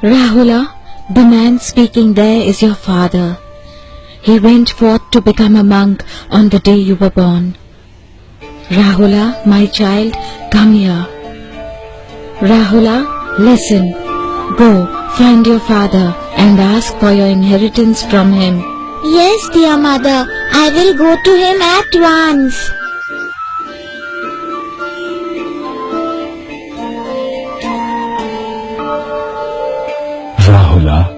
Rahula, the man speaking there is your father. He went forth to become a monk on the day you were born. Rahula, my child, come here. Rahula, listen. Go, find your father and ask for your inheritance from him. Yes, dear mother, I will go to him at once. Rahula.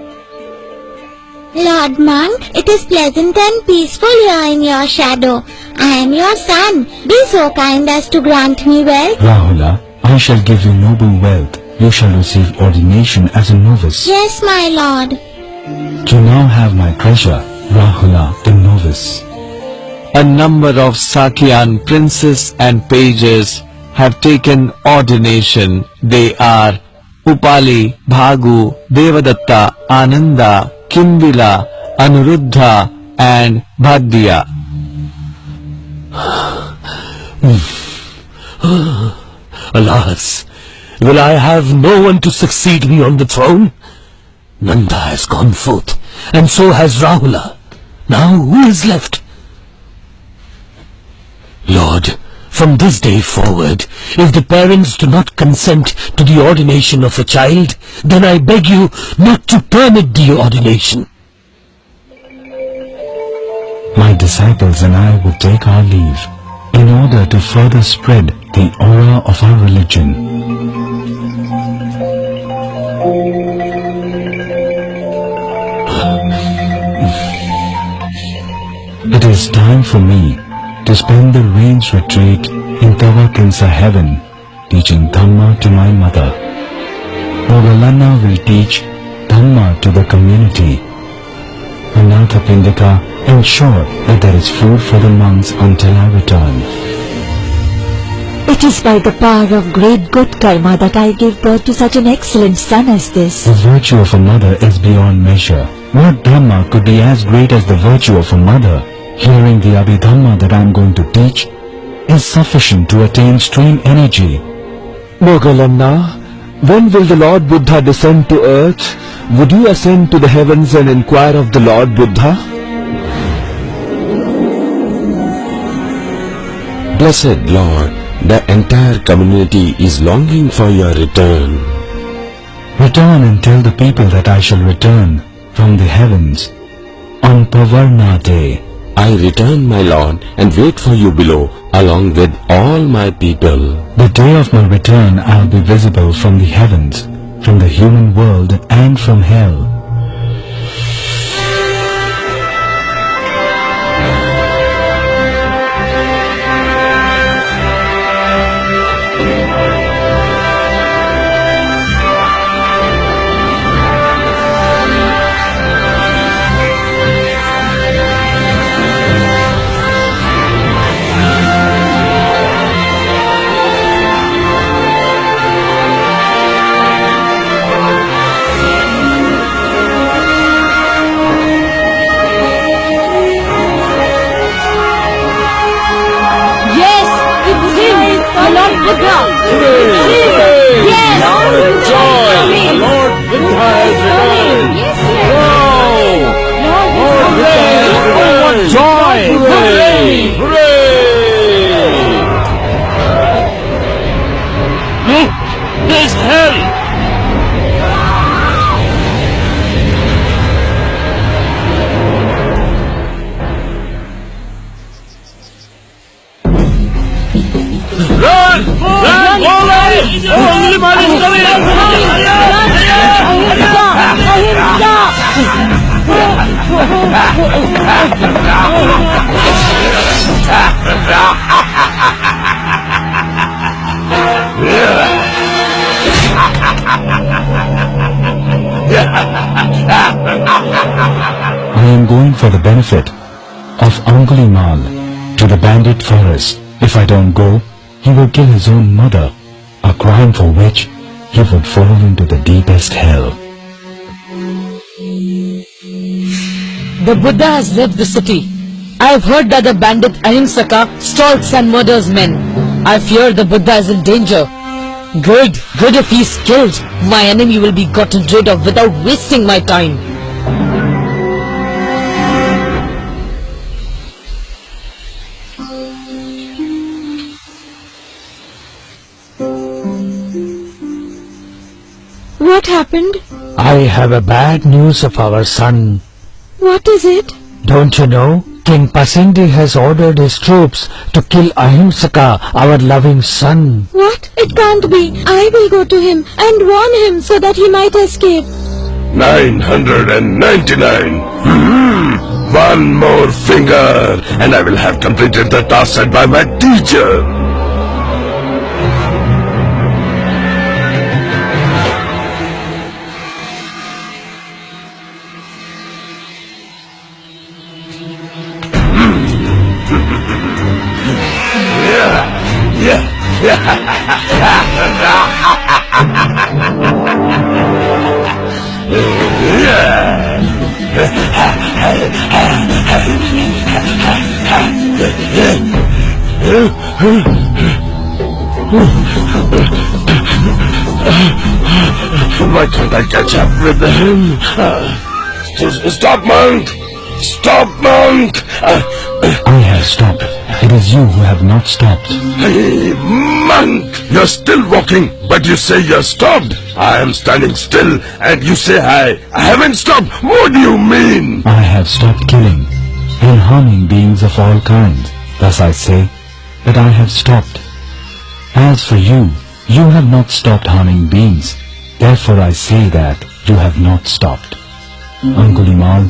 Lord Monk, it is pleasant and peaceful here in your shadow. I am your son. Be so kind as to grant me wealth. Rahula, I shall give you noble wealth. You shall receive ordination as a novice. Yes, my lord. You now have my treasure, Rahula the novice. A number of Sakyan princes and pages have taken ordination. They are Upali, Bhagu, Devadatta, Ananda, Kimbila, Anuruddha and Bhaddiya. Alas, will I have no one to succeed me on the throne? Nanda has gone forth, and so has Rahula. Now who is left? Lord, from this day forward, if the parents do not consent to the ordination of a child, then I beg you not to permit the ordination. My disciples and I will take our leave in order to further spread the aura of our religion. It is time for me to spend the rains retreat in Tavatimsa heaven, teaching Dhamma to my mother. Moggallana will teach Dhamma to the community. Anathapindika ensure that there is food for the monks until I return. It is by the power of great good karma that I gave birth to such an excellent son as this. The virtue of a mother is beyond measure. What Dhamma could be as great as the virtue of a mother? Hearing the Abhidhamma that I am going to teach is sufficient to attain stream energy. Moggallana, when will the Lord Buddha descend to earth? Would you ascend to the heavens and inquire of the Lord Buddha? Blessed Lord, the entire community is longing for your return. Return and tell the people that I shall return from the heavens on Pavarna day. I return, my Lord, and wait for you below, along with all my people. The day of my return I will be visible from the heavens, from the human world and from hell. There's hell! Run! Run! Only man is I am going for the benefit of Angulimal to the bandit forest. If I don't go, he will kill his own mother, a crime for which he would fall into the deepest hell. The Buddha has left the city. I have heard that the bandit Ahimsaka stalks and murders men. I fear the Buddha is in danger. Good if he's killed. My enemy will be gotten rid of without wasting my time. What happened? I have a bad news of our son. What is it? Don't you know? King Pasindi has ordered his troops to kill Ahimsaka, our loving son. What? It can't be. I will go to him and warn him so that he might escape. 999. One more finger, and I will have completed the task set by my teacher. Why can't I catch up with him? Stop, monk! Stop, monk! I have stopped. It is you who have not stopped. Hey, monk! You're still walking, but you say you're stopped. I am standing still, and you say I haven't stopped. What do you mean? I have stopped killing and harming beings of all kinds. Thus I say that I have stopped. As for you, you have not stopped harming beings. Therefore I say that you have not stopped. Angulimal,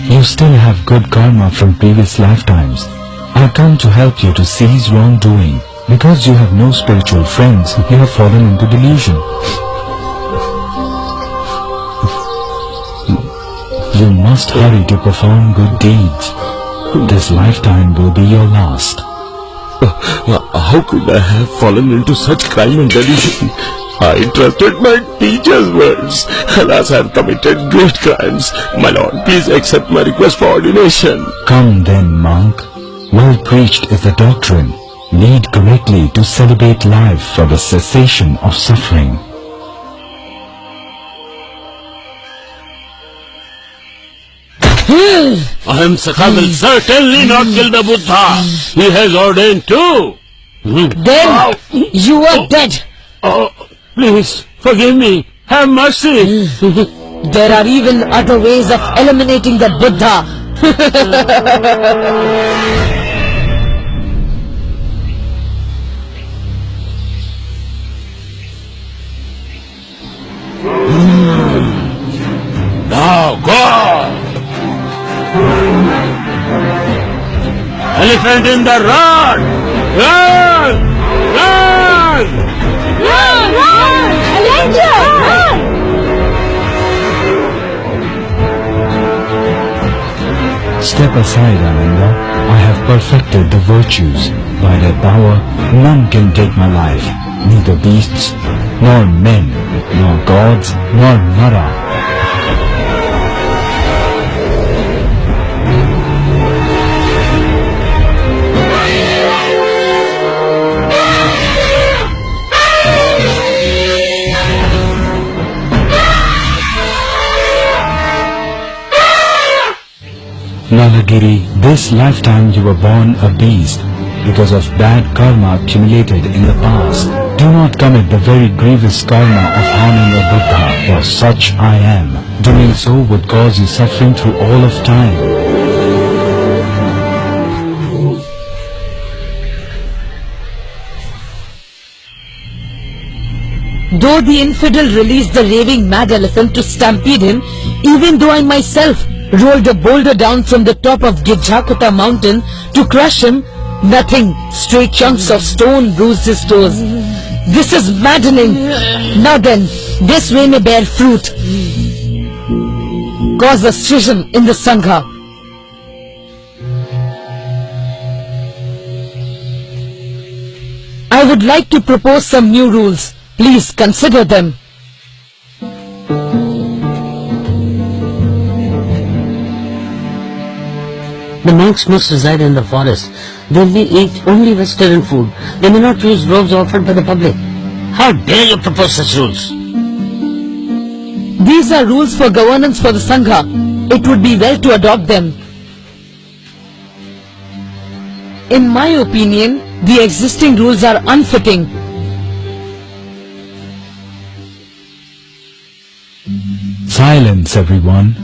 you still have good karma from previous lifetimes. I come to help you to cease wrongdoing. Because you have no spiritual friends, you have fallen into delusion. You must hurry to perform good deeds. This lifetime will be your last. How could I have fallen into such crime and delusion? I trusted my teacher's words. Alas, I have committed great crimes. My lord, please accept my request for ordination. Come then, monk. Well preached is the doctrine. Lead correctly to celebrate life for the cessation of suffering. Ahimsaka will certainly not kill the Buddha. He has ordained too. Then you are dead. Oh, please, forgive me. Have mercy. There are even other ways of eliminating the Buddha. Now go! Elephant in the road! Run! Run! Run! Run! Danger! Run! Step aside, Ananda. I have perfected the virtues. By their power, none can take my life. Neither beasts, nor men, nor gods, nor Mara. Nalagiri, this lifetime you were born a beast because of bad karma accumulated in the past. Do not commit the very grievous karma of harming a Buddha, for such I am. Doing so would cause you suffering through all of time. Though the infidel released the raving mad elephant to stampede him, even though I myself rolled a boulder down from the top of Gijhakuta mountain to crush him, nothing, stray chunks of stone bruised his toes. This is maddening. Now then, this way may bear fruit. Cause a schism in the Sangha. I would like to propose some new rules. Please consider them. The monks must reside in the forest. They may eat only vegetarian food. They may not use robes offered by the public. How dare you propose such rules? These are rules for governance for the Sangha. It would be well to adopt them. In my opinion, the existing rules are unfitting. Silence, everyone.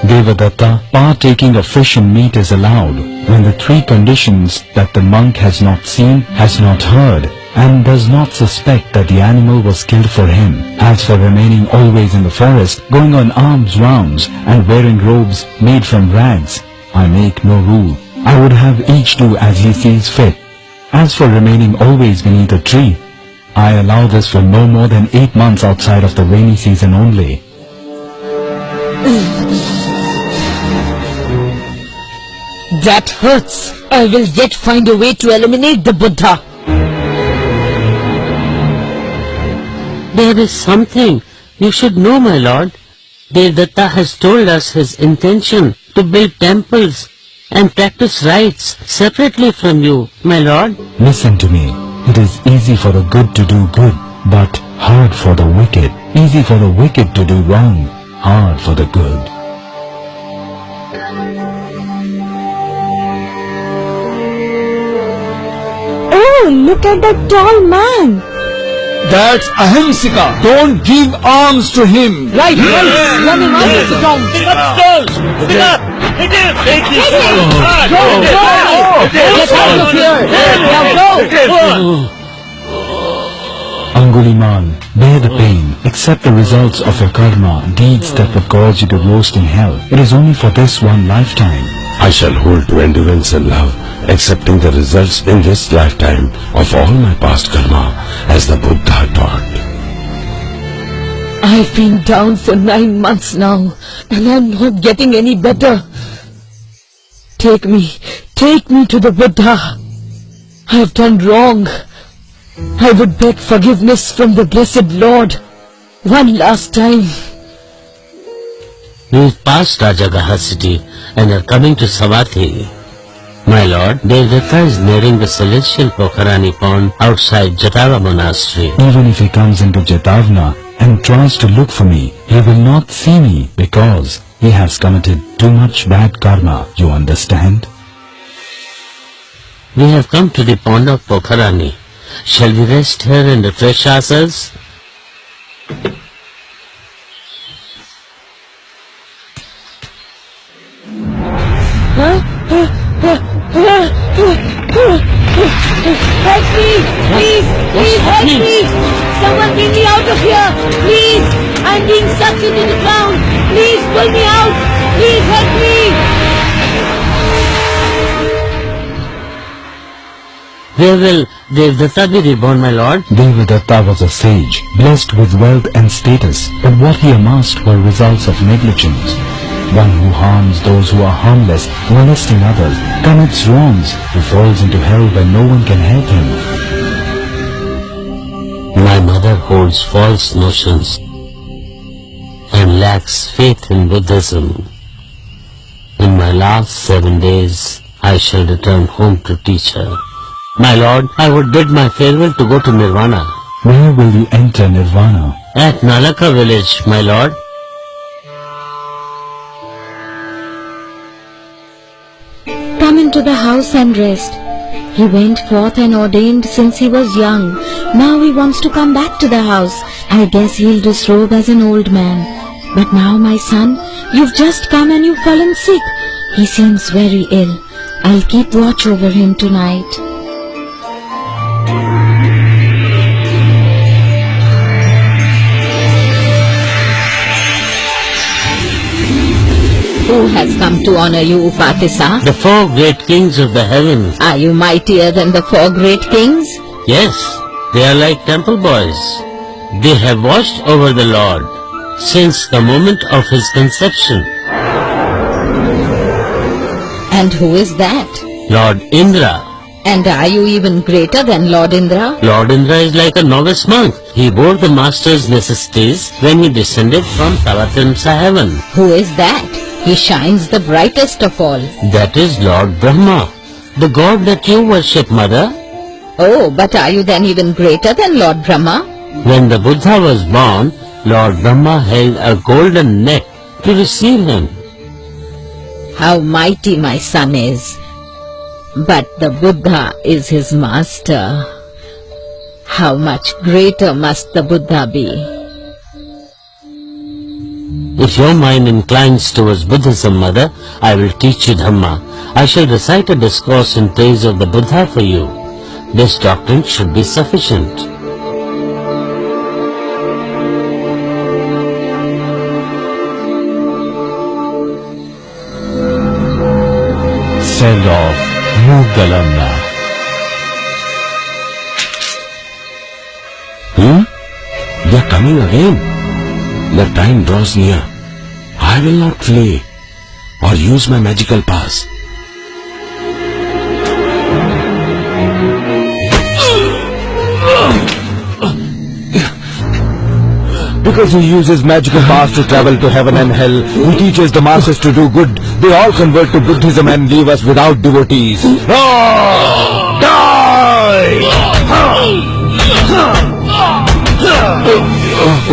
Devadatta, partaking of fish and meat is allowed when the three conditions that the monk has not seen, has not heard, and does not suspect that the animal was killed for him. As for remaining always in the forest, going on alms rounds, and wearing robes made from rags, I make no rule. I would have each do as he sees fit. As for remaining always beneath a tree, I allow this for no more than 8 months outside of the rainy season only. That hurts. I will yet find a way to eliminate the Buddha. There is something you should know, my lord. Devadatta has told us his intention to build temples and practice rites separately from you, my lord. Listen to me. It is easy for the good to do good, but hard for the wicked. Easy for the wicked to do wrong, hard for the good. Oh, look at that tall man. That's Ahimsika. Don't give arms to him. Right. Run him out of the town. Go. Get out of here. Now go. Angulimal, bear the pain. Accept the results of your karma, deeds that would cause you to roast in hell. It is only for this one lifetime. I shall hold to endurance and love, accepting the results in this lifetime of all my past karma, as the Buddha taught. I've been down for 9 months now, and I'm not getting any better. Take me to the Buddha. I've done wrong. I would beg forgiveness from the Blessed Lord. One last time. We've passed Rajagaha city and are coming to Savatthi. My lord, Devadatta is nearing the celestial Pokharani pond outside Jatava monastery. Even if he comes into Jetavana and tries to look for me, he will not see me because he has committed too much bad karma, you understand? We have come to the pond of Pokharani. Shall we rest here and refresh ourselves? Help me! Please help me! Someone bring me out of here! Please! I'm being sucked into the ground! Please pull me out! Please help me! Where will Devadatta be reborn, my lord? Devadatta was a sage, blessed with wealth and status, but what he amassed were results of negligence. One who harms those who are harmless, molesting others, commits wrongs, who falls into hell where no one can help him. My mother holds false notions and lacks faith in Buddhism. In my last 7 days, I shall return home to teach her. My lord, I would bid my farewell to go to Nirvana. Where will you enter Nirvana? At Nalaka village, my lord. Come into the house and rest. He went forth and ordained since he was young. Now he wants to come back to the house. I guess he'll disrobe as an old man. But now, my son, you've just come and you've fallen sick. He seems very ill. I'll keep watch over him tonight. Who has come to honor you, Upatissa? The 4 great kings of the heavens. Are you mightier than the 4 great kings? Yes, they are like temple boys. They have watched over the Lord since the moment of his conception. And who is that? Lord Indra. And are you even greater than Lord Indra? Lord Indra is like a novice monk. He bore the master's necessities when he descended from Tavatimsa heaven. Who is that? He shines the brightest of all. That is Lord Brahma, the god that you worship, mother. Oh, but are you then even greater than Lord Brahma? When the Buddha was born, Lord Brahma held a golden net to receive him. How mighty my son is. But the Buddha is his master. How much greater must the Buddha be? If your mind inclines towards Buddhism, mother, I will teach you Dhamma. I shall recite a discourse in praise of the Buddha for you. This doctrine should be sufficient. Said of Mogalanna. They are coming again. The time draws near. I will not flee or use my magical pass. Because he uses magical powers to travel to heaven and hell, he teaches the masses to do good. They all convert to Buddhism and leave us without devotees.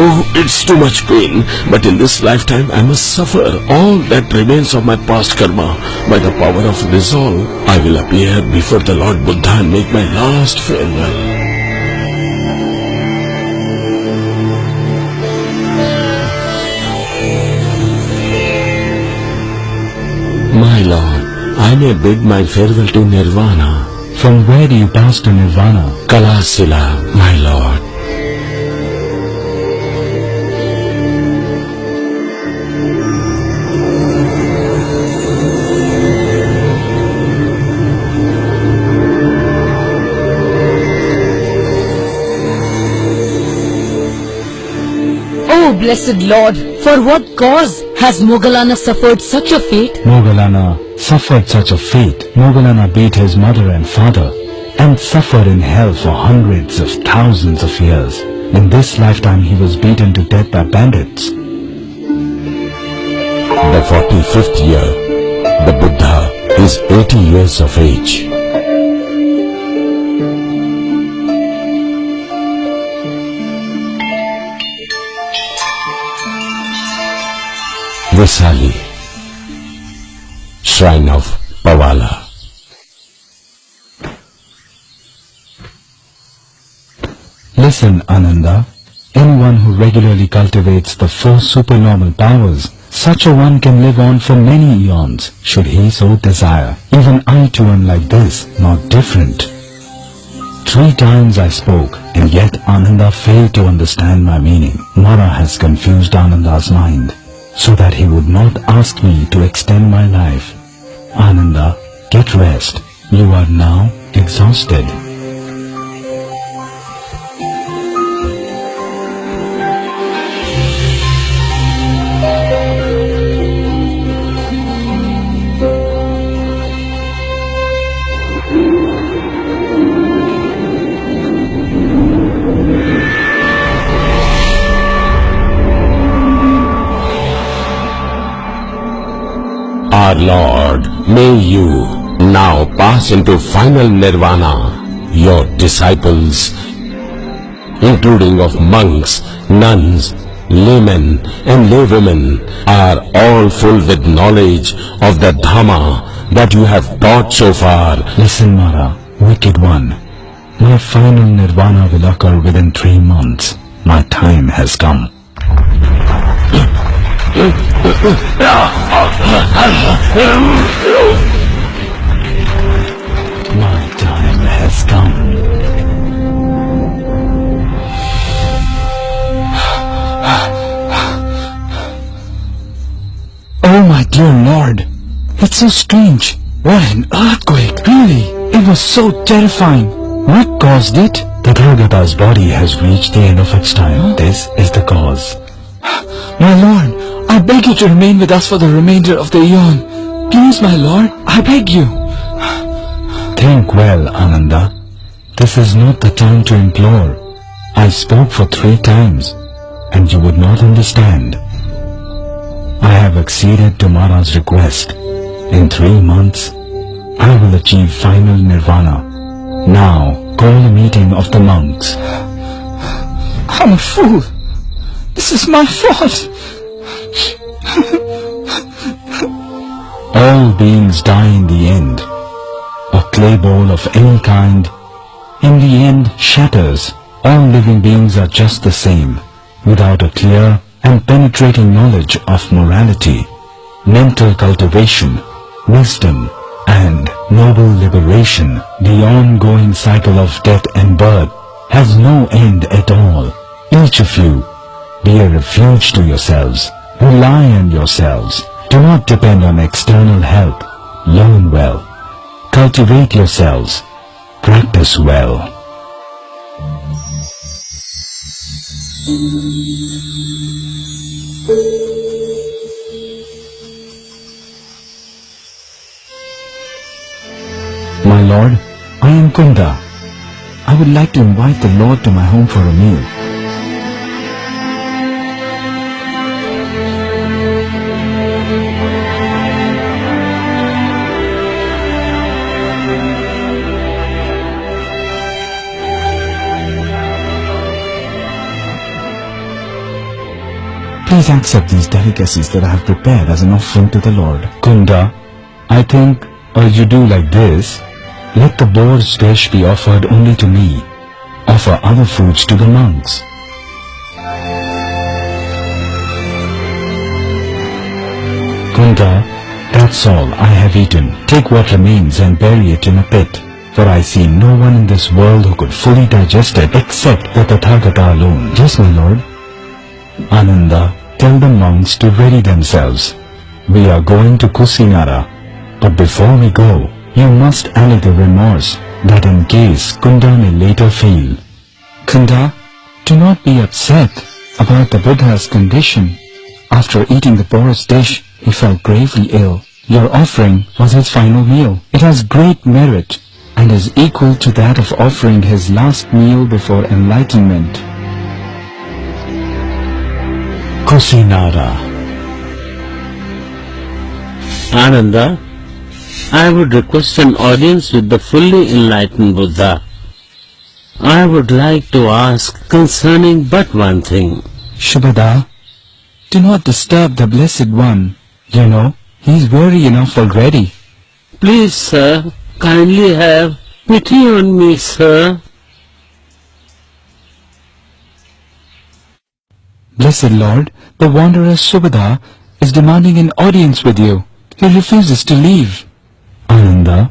Oh, it's too much pain. But in this lifetime, I must suffer all that remains of my past karma. By the power of resolve, I will appear before the Lord Buddha and make my last farewell. My Lord, I may bid my farewell to Nirvana. From where do you pass to Nirvana? Kalasila, my Lord. Oh, blessed Lord, for what cause has Mogalana suffered such a fate? Mogalana suffered such a fate. Mogalana beat his mother and father and suffered in hell for hundreds of thousands of years. In this lifetime he was beaten to death by bandits. The 45th year, the Buddha is 80 years of age. Vaisali, Shrine of Pavala. Listen, Ananda. Anyone who regularly cultivates the four supernormal powers, such a one can live on for many eons, should he so desire. Even I too am like this, not different. 3 times I spoke, and yet Ananda failed to understand my meaning. Mara has confused Ananda's mind, so that he would not ask me to extend my life. Ananda, get rest. You are now exhausted. Our Lord, may you now pass into final nirvana. Your disciples, including of monks, nuns, laymen and laywomen, are all full with knowledge of the Dhamma that you have taught so far. Listen, Mara, wicked one. My final nirvana will occur within 3 months. My time has come. My time has come. Oh, my dear Lord. It's so strange. What an earthquake, really. It was so terrifying. What caused it? The Tathagata's body has reached the end of its time. This is the cause. My Lord, I beg you to remain with us for the remainder of the eon. Please, my Lord, I beg you. Think well, Ananda. This is not the time to implore. I spoke for 3 times, and you would not understand. I have acceded to Mara's request. In 3 months, I will achieve final nirvana. Now call a meeting of the monks. I'm a fool. This is my fault. All beings die in the end. A clay ball of any kind, in the end, shatters. All living beings are just the same, without a clear and penetrating knowledge of morality, mental cultivation, wisdom, and noble liberation. The ongoing cycle of death and birth has no end at all. Each of you, be a refuge to yourselves. Rely on yourselves. Do not depend on external help. Learn well. Cultivate yourselves. Practice well. My lord, I am Kunda. I would like to invite the Lord to my home for a meal. Please accept these delicacies that I have prepared as an offering to the Lord. Kunda, I think, you do like this. Let the boar's dish be offered only to me. Offer other foods to the monks. Kunda, that's all I have eaten. Take what remains and bury it in a pit. For I see no one in this world who could fully digest it except the Tathagata alone. Yes, my lord. Ananda, tell the monks to ready themselves. We are going to Kusinara. But before we go, you must allay the remorse that in case Kunda may later feel. Kunda, do not be upset about the Buddha's condition. After eating the boar's dish, he felt gravely ill. Your offering was his final meal. It has great merit and is equal to that of offering his last meal before enlightenment. Kusinara. Ananda, I would request an audience with the fully enlightened Buddha. I would like to ask concerning but one thing. Shubhada, do not disturb the Blessed One. You know, he is weary enough already. Please, sir, kindly have pity on me, sir. Blessed Lord, the wanderer Shubhada is demanding an audience with you. He refuses to leave. Ananda,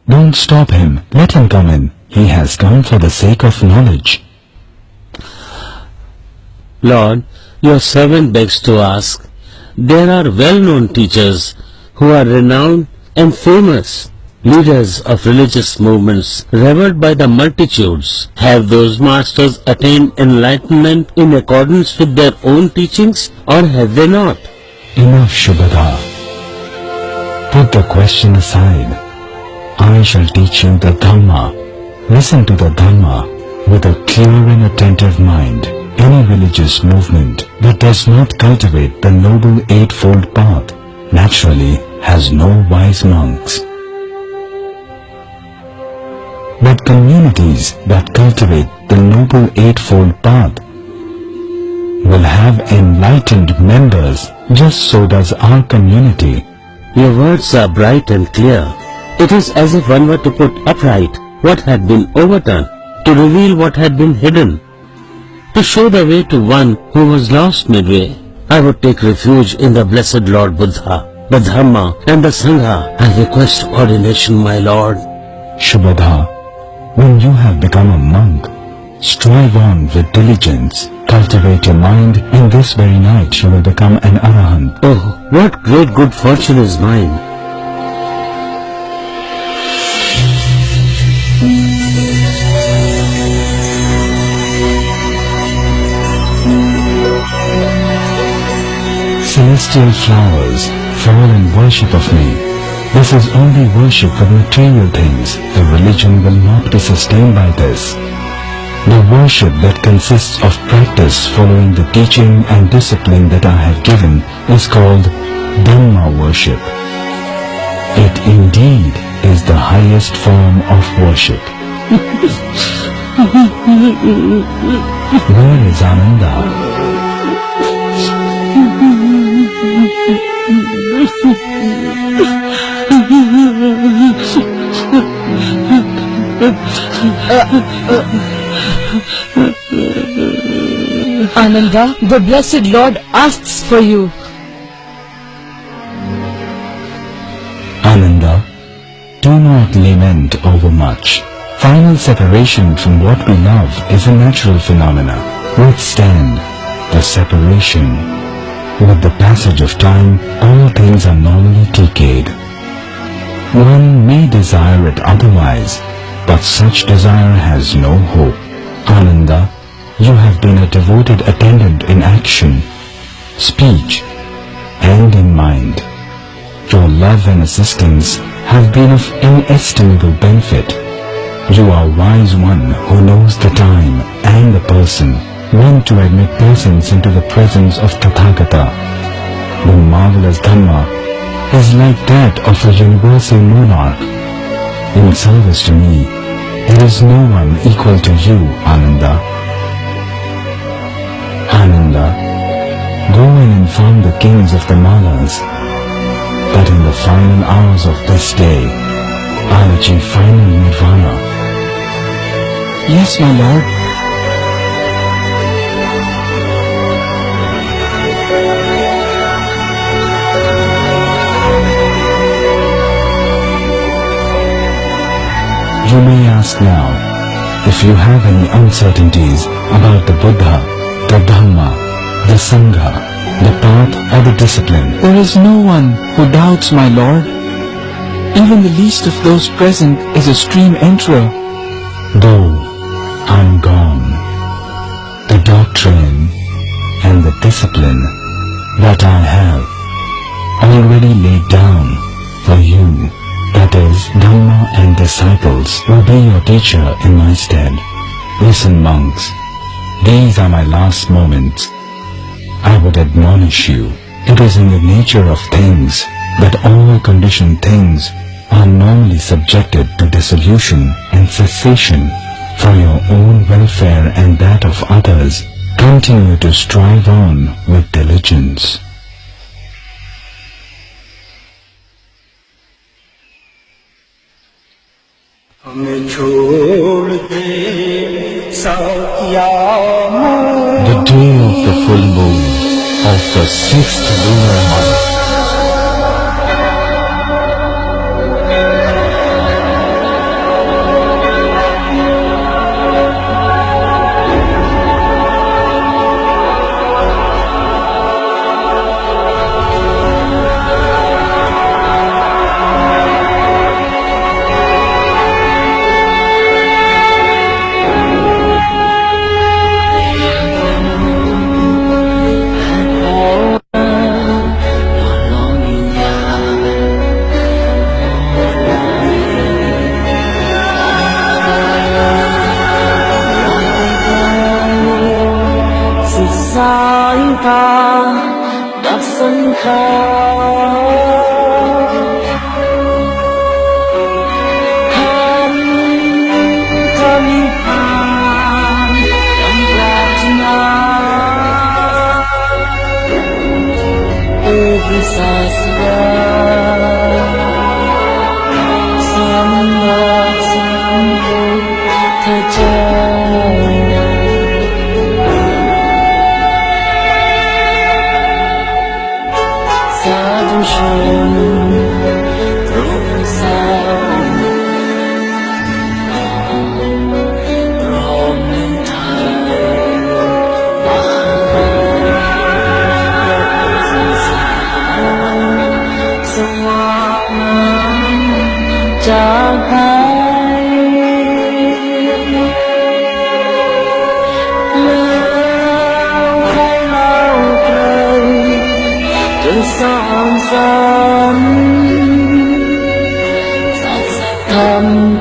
don't stop him. Let him come in. He has come for the sake of knowledge. Lord, your servant begs to ask. There are well-known teachers who are renowned and famous, leaders of religious movements revered by the multitudes. Have those masters attained enlightenment in accordance with their own teachings, or have they not? Enough, Shubhada. Put the question aside. I shall teach you the Dhamma. Listen to the Dhamma with a clear and attentive mind. Any religious movement that does not cultivate the Noble Eightfold Path naturally has no wise monks. But communities that cultivate the Noble Eightfold Path will have enlightened members. Just so does our community. Your words are bright and clear. It is as if one were to put upright what had been overturned, to reveal what had been hidden, to show the way to one who was lost midway. I would take refuge in the blessed Lord Buddha, the Dhamma and the Sangha. I request ordination, my Lord. Shubhada, when you have become a monk, strive on with diligence. Cultivate your mind. In this very night you will become an Arahant. Oh, what great good fortune is mine. Celestial flowers, fall in worship of me. This is only worship of material things. The religion will not be sustained by this. The worship that consists of practice following the teaching and discipline that I have given is called Dhamma worship. It indeed is the highest form of worship. Where is Ananda? Ananda, the blessed Lord asks for you. Ananda, do not lament overmuch. Final separation from what we love is a natural phenomena. Withstand the separation. With the passage of time, all things are normally decayed. One may desire it otherwise, but such desire has no hope. Ananda, you have been a devoted attendant in action, speech, and in mind. Your love and assistance have been of inestimable benefit. You are wise one who knows the time and the person when to admit persons into the presence of Tathagata. The marvelous Dhamma is like that of a universal monarch. In service to me, there is no one equal to you, Ananda. Ananda, go and inform the kings of the Malas that in the final hours of this day, I'll achieve final nirvana. Yes, my lord. You may ask now if you have any uncertainties about the Buddha, the Dhamma, the Sangha, the path or the discipline. There is no one who doubts, my lord. Even the least of those present is a stream enterer. Though I'm gone, the doctrine and the discipline that I have already laid down for you, that is, Dhamma and disciples, will be your teacher in my stead. Listen, monks, these are my last moments. I would admonish you. It is in the nature of things that all conditioned things are normally subjected to dissolution and cessation. For your own welfare and that of others, continue to strive on with diligence. The day of the full moon of the 6th lunar month.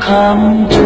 Come to